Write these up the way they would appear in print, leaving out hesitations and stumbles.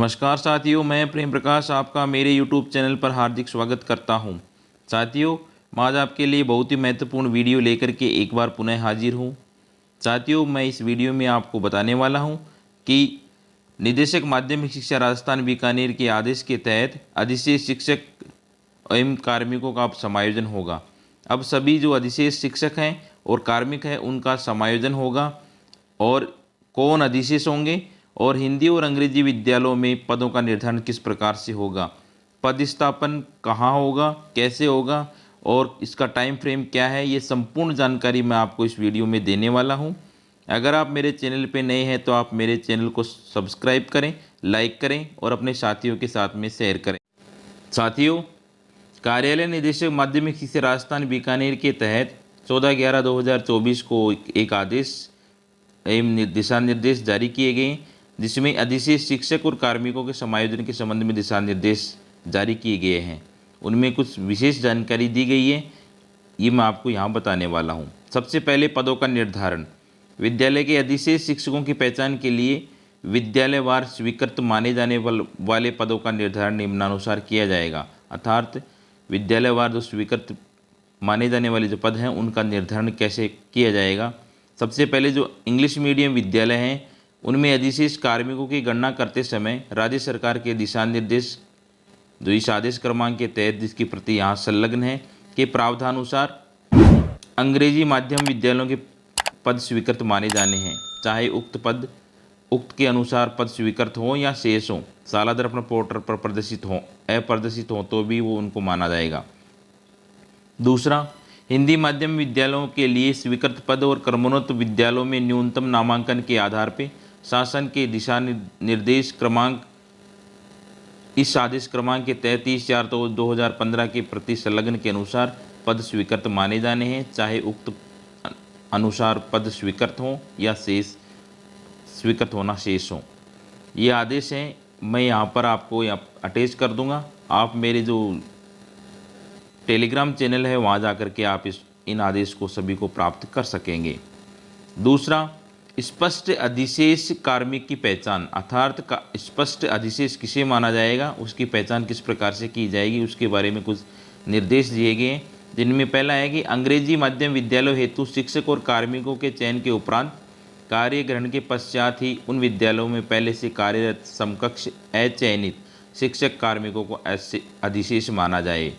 नमस्कार साथियों, मैं प्रेम प्रकाश आपका मेरे यूट्यूब चैनल पर हार्दिक स्वागत करता हूं। साथियों, मैं आज आपके लिए बहुत ही महत्वपूर्ण वीडियो लेकर के एक बार पुनः हाजिर हूं। साथियों, मैं इस वीडियो में आपको बताने वाला हूं कि निदेशक माध्यमिक शिक्षा राजस्थान बीकानेर के आदेश के तहत अधिशेष शिक्षक एवं कार्मिकों का अब समायोजन होगा। अब सभी जो अधिशेष शिक्षक हैं और कार्मिक हैं उनका समायोजन होगा। और कौन अधिशेष होंगे और हिंदी और अंग्रेजी विद्यालयों में पदों का निर्धारण किस प्रकार से होगा, पदस्थापन कहाँ होगा, कैसे होगा और इसका टाइम फ्रेम क्या है, ये संपूर्ण जानकारी मैं आपको इस वीडियो में देने वाला हूँ। अगर आप मेरे चैनल पे नए हैं तो आप मेरे चैनल को सब्सक्राइब करें, लाइक करें और अपने साथियों के साथ में शेयर करें। साथियों, कार्यालय निदेशक माध्यमिक शिक्षा राजस्थान बीकानेर के तहत 14/11/2024 को एक आदेश एवं दिशा निर्देश जारी किए गए, जिसमें अधिशेष शिक्षक और कार्मिकों के समायोजन के संबंध में दिशा निर्देश जारी किए गए हैं। उनमें कुछ विशेष जानकारी दी गई है, ये मैं आपको यहाँ बताने वाला हूँ। सबसे पहले पदों का निर्धारण। विद्यालय के अधिशेष शिक्षकों की पहचान के लिए विद्यालयवार स्वीकृत माने जाने वाले पदों का निर्धारण निम्नानुसार किया जाएगा। अर्थात विद्यालयवार जो स्वीकृत माने जाने वाले जो पद हैं उनका निर्धारण कैसे किया जाएगा। सबसे पहले जो इंग्लिश मीडियम विद्यालय हैं उनमें अधिशेष कार्मिकों की गणना करते समय राज्य सरकार के दिशा निर्देश जो इस आदेश क्रमांक के तहत जिसकी प्रति यहाँ संलग्न है के प्रावधानुसार अंग्रेजी माध्यम विद्यालयों के पद स्वीकृत माने जाने हैं, चाहे उक्त के अनुसार पद स्वीकृत हो या शेष हो, साला दर्पण पोर्टल पर प्रदर्शित हो, अप्रदर्शित हो तो भी वो उनको माना जाएगा। दूसरा, हिंदी माध्यम विद्यालयों के लिए स्वीकृत पद और क्रमोन्नत विद्यालयों में न्यूनतम नामांकन के आधार पर शासन के दिशा निर्देश क्रमांक इस आदेश क्रमांक के 33/4/2015 के प्रति संलग्न के अनुसार पद स्वीकृत माने जाने हैं, चाहे उक्त अनुसार पद स्वीकृत हों या स्वीकृत होना शेष हो। ये आदेश हैं, मैं यहाँ पर आपको अटैच कर दूँगा। आप मेरे जो टेलीग्राम चैनल है वहाँ जा कर के आप इन आदेश को सभी को प्राप्त कर सकेंगे। दूसरा, स्पष्ट अधिशेष कार्मिक की पहचान, अर्थात स्पष्ट अधिशेष किसे माना जाएगा, उसकी पहचान किस प्रकार से की जाएगी, उसके बारे में कुछ निर्देश दिए गए हैं, जिनमें पहला है कि अंग्रेजी माध्यम विद्यालयों हेतु शिक्षक और कार्मिकों के चयन के उपरांत कार्य ग्रहण के पश्चात ही उन विद्यालयों में पहले से कार्यरत समकक्ष अचयनित शिक्षक कार्मिकों को ऐसे अधिशेष माना जाए।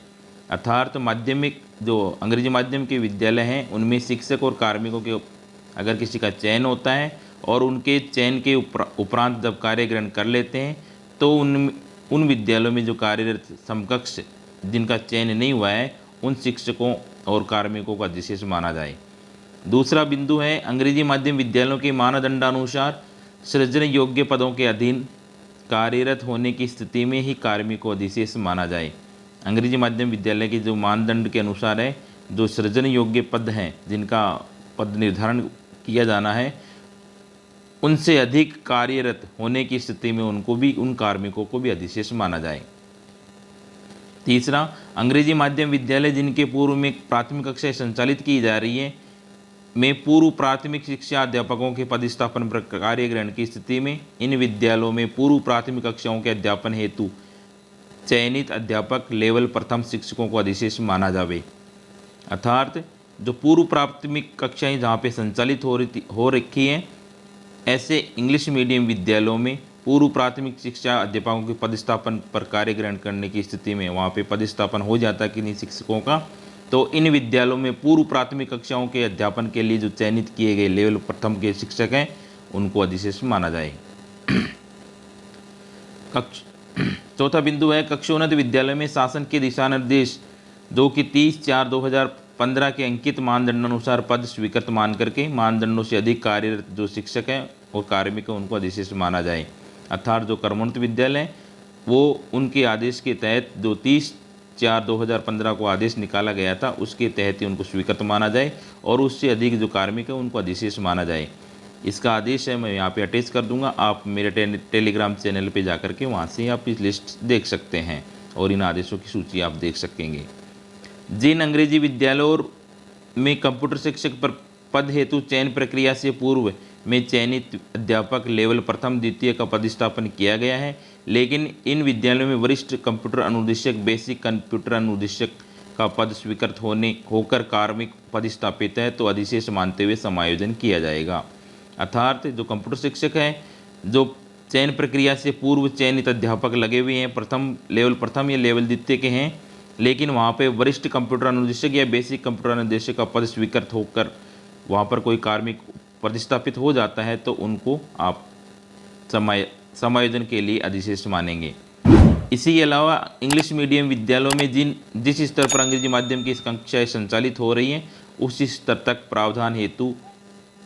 अर्थात माध्यमिक जो अंग्रेजी माध्यम के विद्यालय हैं उनमें शिक्षक और कार्मिकों के अगर किसी का चयन होता है और उनके चयन के उपरांत जब कार्य ग्रहण कर लेते हैं तो उन विद्यालयों में जो कार्यरत समकक्ष जिनका चयन नहीं हुआ है उन शिक्षकों और कार्मिकों का अधिशेष माना जाए। दूसरा बिंदु है, अंग्रेजी माध्यम विद्यालयों के मानदंडानुसार सृजन योग्य पदों के अधीन कार्यरत होने की स्थिति में ही कार्मिक को अधिशेष माना जाए। अंग्रेजी माध्यम विद्यालय के जो मानदंड के अनुसार है, जो सृजन योग्य पद हैं जिनका पद निर्धारण किया जाना है, उनसे अधिक कार्यरत होने की स्थिति में उन कार्मिकों को भी अधिशेष माना जाए। तीसरा, अंग्रेजी माध्यम विद्यालय जिनके पूर्व में प्राथमिक कक्षाएं संचालित की जा रही है में पूर्व प्राथमिक शिक्षा अध्यापकों के पदस्थापन पर कार्य ग्रहण की स्थिति में इन विद्यालयों में पूर्व प्राथमिक कक्षाओं के अध्यापन हेतु चयनित अध्यापक लेवल प्रथम शिक्षकों को अधिशेष माना जावे। अर्थात जो पूर्व प्राथमिक कक्षाएं जहाँ पे संचालित हो रखी हैं, ऐसे इंग्लिश मीडियम विद्यालयों में पूर्व प्राथमिक शिक्षा अध्यापकों के पदस्थापन पर कार्य ग्रहण करने की स्थिति में वहाँ पे पदस्थापन हो जाता है किन्हीं शिक्षकों का, तो इन विद्यालयों में पूर्व प्राथमिक कक्षाओं के अध्यापन के लिए जो चयनित किए गए लेवल प्रथम के शिक्षक हैं उनको अधिशेष माना जाए। चौथा बिंदु है, कक्षोन्नत विद्यालय में शासन के दिशा निर्देश जो कि 30/4/2015 के अंकित मानदंडानुसार पद स्वीकृत मान करके मानदंडों से अधिक कार्यरत जो शिक्षक हैं और कार्मिक हैं उनको अधिशेष माना जाए। अर्थात जो कर्मोन्नत विद्यालय हैं वो उनके आदेश के तहत जो 30/4/2015 को आदेश निकाला गया था उसके तहत ही उनको स्वीकृत माना जाए और उससे अधिक जो कार्मिक है उनको अधिशेष माना जाए। इसका आदेश है, मैं यहाँ पे अटैच कर दूंगा। आप मेरे टेलीग्राम चैनल पे जाकर के वहाँ से आप इस लिस्ट देख सकते हैं और इन आदेशों की सूची आप देख सकेंगे। जिन अंग्रेजी विद्यालयों में कंप्यूटर शिक्षक पर पद हेतु चयन प्रक्रिया से पूर्व में चयनित अध्यापक लेवल प्रथम द्वितीय का पदस्थापन किया गया है, लेकिन इन विद्यालयों में वरिष्ठ कंप्यूटर अनुदेशक बेसिक कंप्यूटर अनुदेशक का पद स्वीकृत होकर कार्मिक पदस्थापित है तो अधिशेष मानते हुए समायोजन किया जाएगा। अर्थात जो कंप्यूटर शिक्षक हैं, जो चयन प्रक्रिया से पूर्व चयनित अध्यापक लगे हुए हैं, प्रथम या लेवल द्वितीय के हैं, लेकिन वहाँ पे वरिष्ठ कंप्यूटर अनुदेशक या बेसिक कंप्यूटर अनुदेशक का पद स्वीकृत होकर वहाँ पर कोई कार्मिक प्रतिस्थापित हो जाता है तो उनको आप समायोजन के लिए अधिशेष मानेंगे। इसी के अलावा इंग्लिश मीडियम विद्यालयों में जिस स्तर पर अंग्रेजी माध्यम की कक्षाएं संचालित हो रही हैं उस स्तर तक प्रावधान हेतु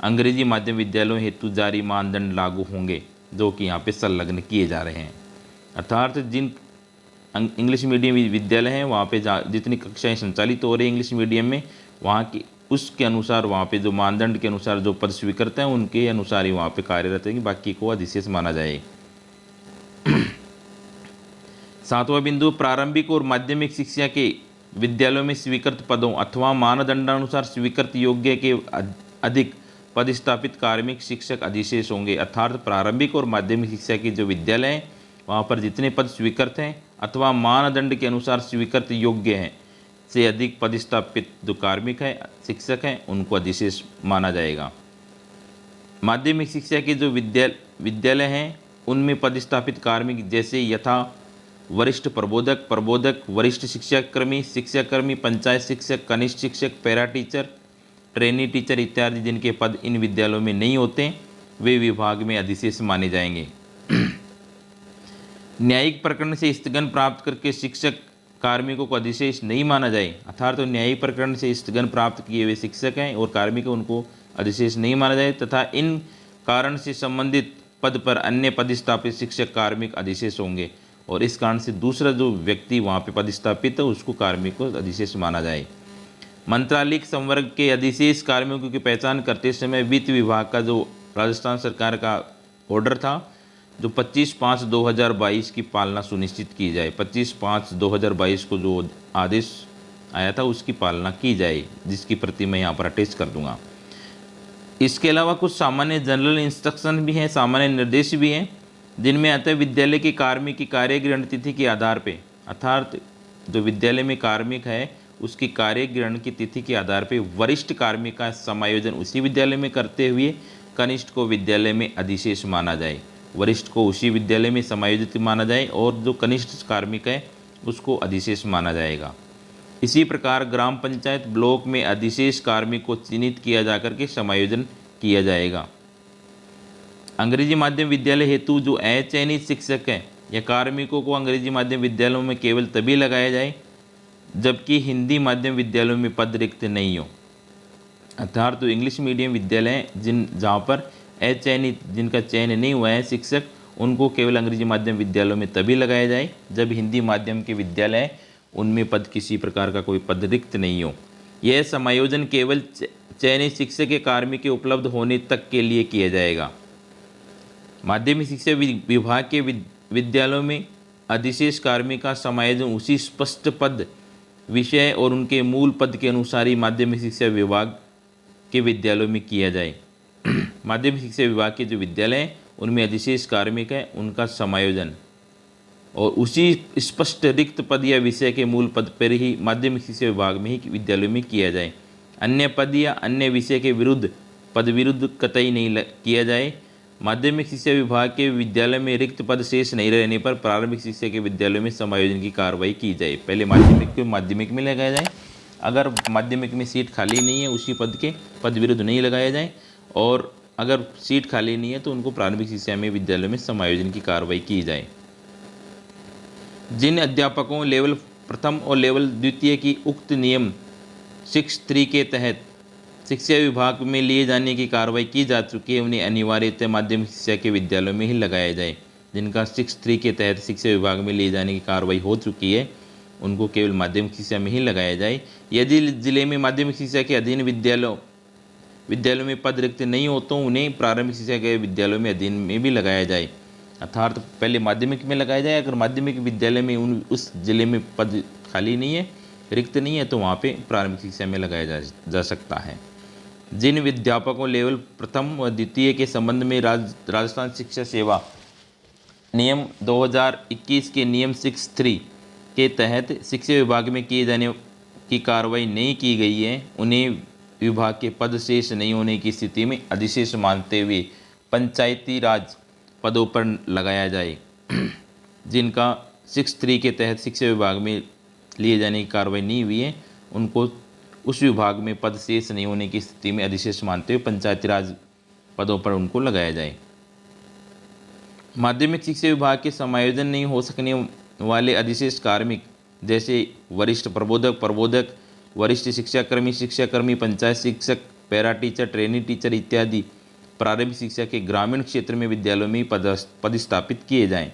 अंग्रेजी माध्यम विद्यालयों हेतु जारी मानदंड लागू होंगे, जो कि यहाँ पे संलग्न किए जा रहे हैं। अर्थात जिन इंग्लिश मीडियम विद्यालय हैं वहाँ पे जितनी कक्षाएं संचालित हो रही हैं इंग्लिश मीडियम में, वहाँ की उसके अनुसार वहाँ पे जो मानदंड के अनुसार जो पद स्वीकृत हैं उनके अनुसार ही वहाँ पे कार्यरत है, बाकी को अधिशेष माना जाए। 7वां बिंदु, प्रारंभिक और माध्यमिक शिक्षा के विद्यालयों में स्वीकृत पदों अथवा मानदंडानुसार स्वीकृत योग्य के अधिक पदस्थापित कार्मिक शिक्षक अधिशेष होंगे। अर्थात प्रारंभिक और माध्यमिक शिक्षा के जो विद्यालय हैं वहाँ पर जितने पद स्वीकृत हैं अथवा मानदंड के अनुसार स्वीकृत योग्य हैं से अधिक पदस्थापित जो कार्मिक है शिक्षक हैं उनको अधिशेष माना जाएगा। माध्यमिक शिक्षा के जो विद्यालय हैं उनमें पदस्थापित कार्मिक जैसे यथा वरिष्ठ प्रबोधक, वरिष्ठ शिक्षाकर्मी, पंचायत शिक्षक, कनिष्ठ शिक्षक, पैरा टीचर, ट्रेनी टीचर इत्यादि जिनके पद इन विद्यालयों में नहीं होते वे विभाग में अधिशेष माने जाएंगे। न्यायिक प्रकरण से स्थगन प्राप्त करके शिक्षक कार्मिकों को अधिशेष नहीं माना जाए। अर्थात तो न्यायिक प्रकरण से स्थगन प्राप्त किए हुए शिक्षक हैं और कार्मिक उनको अधिशेष नहीं माना जाए तथा इन कारण से संबंधित पद पर अन्य पदस्थापित शिक्षक कार्मिक अधिशेष होंगे और इस कारण से दूसरा जो व्यक्ति वहाँ पे पदस्थापित है उसको कार्मिक को अधिशेष माना जाए। मंत्रालयिक संवर्ग के अधिशेष कार्मिकों की पहचान करते समय वित्त विभाग का जो राजस्थान सरकार का ऑर्डर था जो 25/5/2022 की पालना सुनिश्चित की जाए। 25/5/2022 को जो आदेश आया था उसकी पालना की जाए, जिसकी प्रति मैं यहाँ पर अटैच कर दूंगा। इसके अलावा कुछ सामान्य जनरल इंस्ट्रक्शन भी हैं, सामान्य निर्देश भी हैं, जिनमें आता है विद्यालय के कार्मिक की कार्यग्रहण तिथि के आधार पर, अर्थात जो विद्यालय में कार्मिक है उसकी कार्यग्रहण की तिथि के आधार पर वरिष्ठ कार्मिक का समायोजन उसी विद्यालय में करते हुए कनिष्ठ को विद्यालय में अधिशेष माना जाए, वरिष्ठ को उसी विद्यालय में समायोजित माना जाए और जो कनिष्ठ कार्मिक है उसको अधिशेष माना जाएगा। इसी प्रकार ग्राम पंचायत ब्लॉक में अधिशेष कार्मिक को चिन्हित किया जाकर के समायोजन किया जाएगा। अंग्रेजी माध्यम विद्यालय हेतु जो अचयनित शिक्षक हैं या कार्मिकों को अंग्रेजी माध्यम विद्यालयों में केवल तभी लगाया जाए जबकि हिंदी माध्यम विद्यालयों में पद रिक्त नहीं हो। अर्थात तो इंग्लिश मीडियम विद्यालय जहाँ पर अचयनित जिनका चयन नहीं हुआ है शिक्षक उनको केवल अंग्रेजी माध्यम विद्यालयों में तभी लगाया जाए जब हिंदी माध्यम के विद्यालय उनमें पद किसी प्रकार का कोई पद रिक्त नहीं हो। यह समायोजन केवल चयनित शिक्षक के कार्मिक के उपलब्ध होने तक के लिए किया जाएगा। माध्यमिक शिक्षा विभाग के विद्यालयों में अधिशेष कार्मिक का समायोजन उसी स्पष्ट पद विषय और उनके मूल पद के अनुसार ही माध्यमिक शिक्षा विभाग के विद्यालयों में किया जाए। माध्यमिक शिक्षा विभाग के जो विद्यालय हैं उनमें अधिशेष कार्मिक है उनका समायोजन और उसी स्पष्ट रिक्त पद या विषय के मूल पद पर ही माध्यमिक शिक्षा विभाग में ही विद्यालयों में किया जाए। अन्य पद या अन्य विषय के विरुद्ध कतई नहीं किया जाए। माध्यमिक शिक्षा विभाग के विद्यालय में रिक्त पद शेष नहीं रहने पर प्रारंभिक शिक्षा के विद्यालयों में समायोजन की कार्रवाई की जाए। पहले माध्यमिक में लगाया जाए, अगर माध्यमिक में सीट खाली नहीं है उसी पद के पद विरुद्ध नहीं लगाया जाए और अगर सीट खाली नहीं है तो उनको प्रारंभिक शिक्षा में विद्यालय में समायोजन की कार्रवाई की जाए। जिन अध्यापकों लेवल प्रथम और लेवल द्वितीय की उक्त नियम 6(3) के तहत शिक्षा विभाग में लिए जाने की कार्रवाई की जा चुकी है उन्हें अनिवार्यतः माध्यमिक शिक्षा के विद्यालयों में ही लगाया जाए। जिनका 6(3) के तहत शिक्षा विभाग में लिए जाने की कार्रवाई हो चुकी है उनको केवल माध्यमिक शिक्षा में ही लगाया जाए। यदि जिले में माध्यमिक शिक्षा के अधीन विद्यालयों में पद रिक्त नहीं हो तो उन्हें प्रारंभिक शिक्षा के विद्यालयों में अधीन में भी लगाया जाए। अर्थात पहले माध्यमिक में लगाया जाए, अगर माध्यमिक विद्यालय में उस जिले में पद खाली नहीं है रिक्त नहीं है तो वहाँ पे प्रारंभिक शिक्षा में लगाया जा सकता है। जिन विद्यापकों लेवल प्रथम व द्वितीय के संबंध में राजस्थान शिक्षा सेवा नियम 2021 के नियम 63 के तहत शिक्षा विभाग में किए जाने की कार्रवाई नहीं की गई है, उन्हें विभाग के पद शेष नहीं होने की स्थिति में अधिशेष मानते हुए पंचायती राज पदों पर लगाया जाए। जिनका 63 के तहत शिक्षा विभाग में लिए जाने की कार्रवाई नहीं हुई है, उनको उस विभाग में पद शेष नहीं होने की स्थिति में अधिशेष मानते हुए पंचायती राज पदों पर उनको लगाया जाए। माध्यमिक शिक्षा विभाग के समायोजन नहीं हो सकने वाले अधिशेष कार्मिक जैसे वरिष्ठ प्रबोधक, वरिष्ठ शिक्षाकर्मी, पंचायत शिक्षक, पैरा टीचर, ट्रेनी टीचर इत्यादि प्रारंभिक शिक्षा के ग्रामीण क्षेत्र में विद्यालयों में पदस्थापित किए जाएं।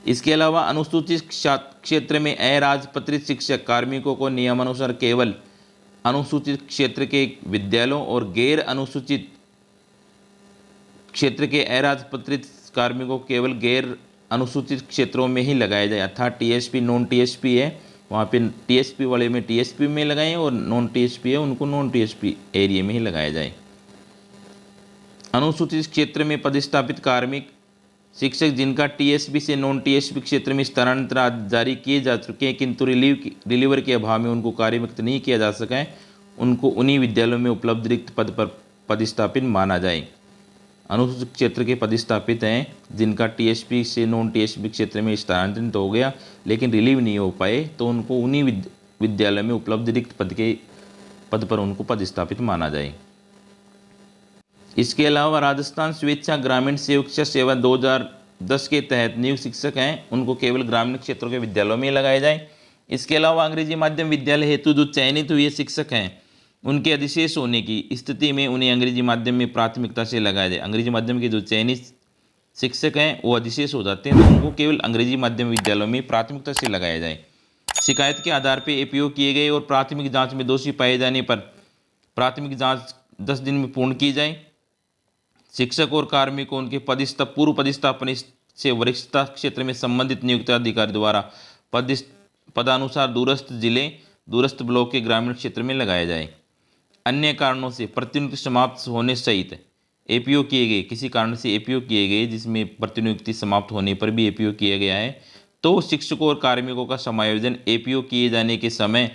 इसके अलावा अनुसूचित क्षेत्र में अराजपत्रित शिक्षक कार्मिकों को नियमानुसार केवल अनुसूचित क्षेत्र के विद्यालयों और गैर अनुसूचित क्षेत्र के अराजपत्रित कार्मिकों को केवल गैर अनुसूचित क्षेत्रों में ही लगाया जाए। अर्थात टीएसपी नॉन टीएसपी है, वहाँ पे टीएसपी वाले में टीएसपी में लगाएं और नॉन टीएसपी है उनको नॉन टीएसपी एरिया में ही लगाया जाए। अनुसूचित क्षेत्र में पदस्थापित कार्मिक शिक्षक जिनका टीएसपी से नॉन टीएसपी क्षेत्र में स्थानांतरण जारी किए जा चुके हैं किंतु रिलीवर के अभाव में उनको कार्यमुक्त नहीं किया जा सका है, उनको उन्हीं विद्यालयों में उपलब्ध रिक्त पद पर पदस्थापित माना जाए। अनुसूचित क्षेत्र के पदस्थापित हैं जिनका टीएसपी से नॉन टीएसपी क्षेत्र में स्थानांतरित हो गया लेकिन रिलीव नहीं हो पाए, तो उनको उन्हीं विद्यालय में उपलब्ध रिक्त पद पर उनको पदस्थापित माना जाए। इसके अलावा राजस्थान स्वेच्छा ग्रामीण शिक्षा सेवा 2010 के तहत नियुक्त शिक्षक हैं, उनको केवल ग्रामीण क्षेत्रों के विद्यालयों में लगाया जाए। इसके अलावा अंग्रेजी माध्यम विद्यालय हेतु जो चयनित हुए शिक्षक हैं उनके अधिशेष होने की स्थिति में उन्हें अंग्रेजी माध्यम में प्राथमिकता से लगाया जाए। अंग्रेजी माध्यम के जो चयनित शिक्षक हैं वो अधिशेष हो जाते हैं, तो उनको केवल अंग्रेजी माध्यम विद्यालयों में प्राथमिकता से लगाया जाए। शिकायत के आधार पर एपीओ किए गए और प्राथमिक जांच में दोषी पाए जाने पर प्राथमिक जांच 10 दिन में पूर्ण की जाए। शिक्षक और कार्मिक को उनके पूर्व पदस्थापन से वरिष्ठता क्षेत्र में संबंधित नियुक्त अधिकारी द्वारा पदानुसार दूरस्थ जिले, दूरस्थ ब्लॉक के ग्रामीण क्षेत्र में लगाया जाए। अन्य कारणों से प्रतिनियुक्ति समाप्त होने सहित एपीओ किए गए, किसी कारण से एपीओ किए गए जिसमें प्रतिनियुक्ति समाप्त होने पर भी एपीओ किया गया है, तो शिक्षकों और कार्मिकों का समायोजन एपीओ किए जाने के समय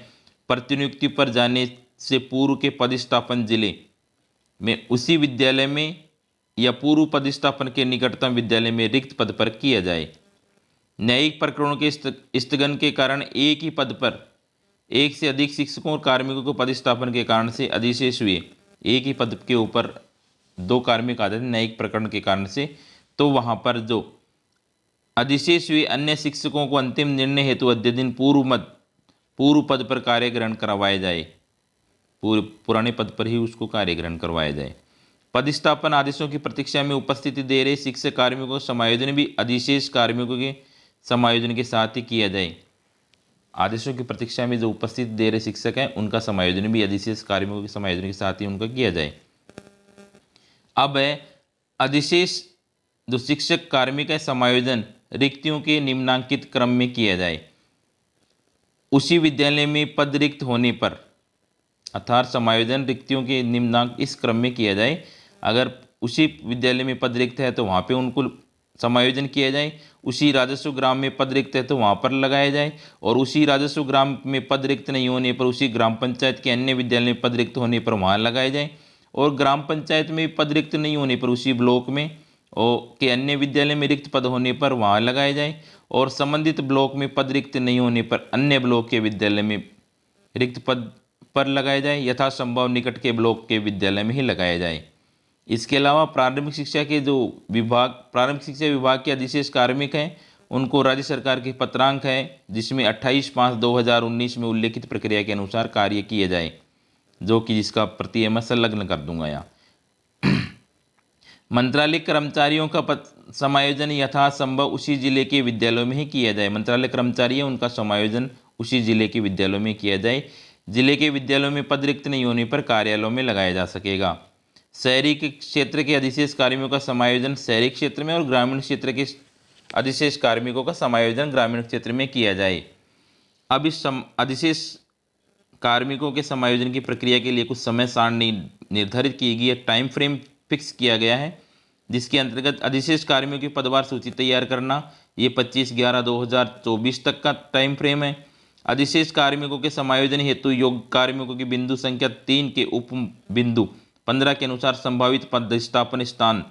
प्रतिनियुक्ति पर जाने से पूर्व के पदस्थापन जिले में उसी विद्यालय में या पूर्व पदस्थापन के निकटतम विद्यालय में रिक्त पद पर किया जाए। न्यायिक प्रकरणों के स्थगन के कारण एक ही पद पर एक से अधिक शिक्षकों और कार्मिकों को पदस्थापन के कारण से अधिशेष हुए, एक ही पद के ऊपर 2 कार्मिक आते थे न्यायिक प्रकरण के कारण से, तो वहाँ पर जो अधिशेष हुए अन्य शिक्षकों को अंतिम निर्णय हेतु अद्य दिन पूर्व पद पर कार्य ग्रहण करवाया जाए, पुराने पद पर ही उसको कार्य ग्रहण करवाया जाए। पदस्थापन आदेशों की प्रतीक्षा में उपस्थिति दे रहे शिक्षक कार्मिकों का समायोजन भी अधिशेष कार्मिकों के समायोजन के साथ ही किया जाए। आदेशों की प्रतीक्षा में जो उपस्थित दे रहे शिक्षक हैं उनका समायोजन भी अधिशेष कार्मिकों के समायोजन के साथ ही उनका किया जाए। अब है अधिशेष जो शिक्षक कार्मिक है समायोजन रिक्तियों के निम्नांकित क्रम में किया जाए। उसी विद्यालय में पद रिक्त होने पर अर्थात समायोजन रिक्तियों के निम्नांक इस क्रम में किया जाए। अगर उसी विद्यालय में पद रिक्त है तो वहाँ पे उनको समायोजन किया जाए, उसी राजस्व ग्राम में पद रिक्त है तो वहाँ पर लगाया जाए, और उसी राजस्व ग्राम में पद रिक्त नहीं होने पर उसी ग्राम पंचायत के अन्य विद्यालय में पद रिक्त होने पर वहाँ लगाया जाए, और ग्राम पंचायत में पद रिक्त नहीं होने पर उसी ब्लॉक में और के अन्य विद्यालय में रिक्त पद होने पर वहाँ लगाया जाए, और संबंधित ब्लॉक में पद रिक्त नहीं होने पर अन्य ब्लॉक के विद्यालय में रिक्त पद पर लगाया जाए, यथासंभव निकट के ब्लॉक के विद्यालय में ही लगाया जाए। इसके अलावा प्रारंभिक शिक्षा विभाग के अधिशेष कार्मिक हैं उनको राज्य सरकार के पत्रांक है जिसमें 28/5/2019 में उल्लेखित प्रक्रिया के अनुसार कार्य किए जाए, जो कि जिसका प्रति मैं संलग्न कर दूंगा यहाँ। मंत्रालय कर्मचारियों का समायोजन यथासंभव उसी जिले के विद्यालयों में ही किया जाए। मंत्रालय कर्मचारी है उनका समायोजन उसी जिले के विद्यालयों में किया जाए। जिले के विद्यालयों में पद रिक्त नहीं होने पर कार्यालयों में लगाया जा सकेगा। शहरी के क्षेत्र के अधिशेष कार्मिकों का समायोजन शहरी क्षेत्र में और ग्रामीण क्षेत्र के अधिशेष कार्मिकों का समायोजन ग्रामीण क्षेत्र में किया जाए। अब इस अधिशेष कार्मिकों के समायोजन की प्रक्रिया के लिए कुछ समय सारणी निर्धारित की गई है, टाइम फ्रेम फिक्स किया गया है, जिसके अंतर्गत अधिशेष कार्मिकों की पदवार सूची तैयार करना, ये 25/11/2024 तक का टाइम फ्रेम है। अधिशेष कार्मिकों के समायोजन हेतु योग्य कार्मिकों की बिंदु संख्या 3 के उप बिंदु 15 के अनुसार संभावित पदस्थापन स्थान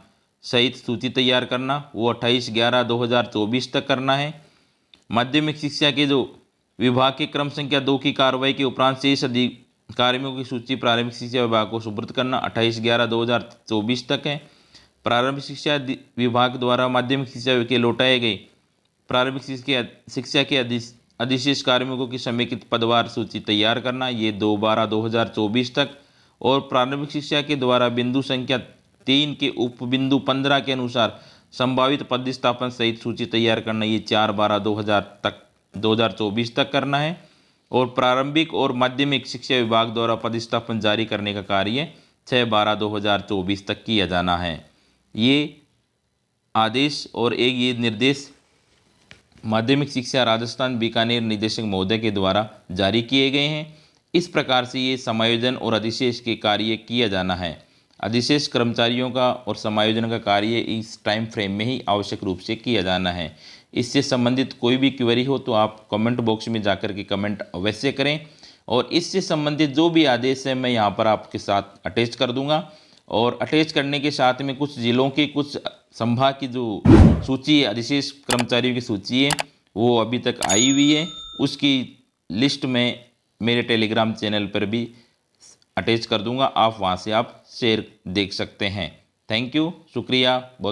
सहित सूची तैयार करना, वो 28/11/2024 तक करना है। माध्यमिक शिक्षा के जो विभाग के क्रम संख्या 2 की कार्रवाई के उपरांत शेष कार्मिकों की सूची प्रारंभिक शिक्षा विभाग को सुपुर्द करना 28/11/2024 तक है। प्रारंभिक शिक्षा विभाग द्वारा माध्यमिक शिक्षा के लौटाए गए प्रारंभिक शिक्षा के अधिशेष कार्मिकों की समेकित पदवार सूची तैयार करना, ये 2/12/2024 तक। और प्रारंभिक शिक्षा के द्वारा बिंदु संख्या 3 के उप बिंदु 15 के अनुसार संभावित पदस्थापन सहित सूची तैयार करना, ये 4/12/2024 तक करना है। और प्रारंभिक और माध्यमिक शिक्षा विभाग द्वारा पदस्थापन जारी करने का कार्य 6/12/2024 तक किया जाना है। ये आदेश और एक ये निर्देश माध्यमिक शिक्षा राजस्थान बीकानेर निदेशक महोदय के द्वारा जारी किए गए हैं। इस प्रकार से ये समायोजन और अधिशेष के कार्य किया जाना है। अधिशेष कर्मचारियों का और समायोजन का कार्य इस टाइम फ्रेम में ही आवश्यक रूप से किया जाना है। इससे संबंधित कोई भी क्वेरी हो तो आप कमेंट बॉक्स में जाकर के कमेंट अवश्य करें, और इससे संबंधित जो भी आदेश है मैं यहाँ पर आपके साथ अटैच कर दूँगा। और अटैच करने के साथ में कुछ जिलों की, कुछ संभाग की जो सूची है, अधिशेष कर्मचारियों की सूची है, वो अभी तक आई हुई है। उसकी लिस्ट में मेरे टेलीग्राम चैनल पर भी अटैच कर दूंगा, आप वहाँ से आप शेयर देख सकते हैं। थैंक यू, शुक्रिया बहुत।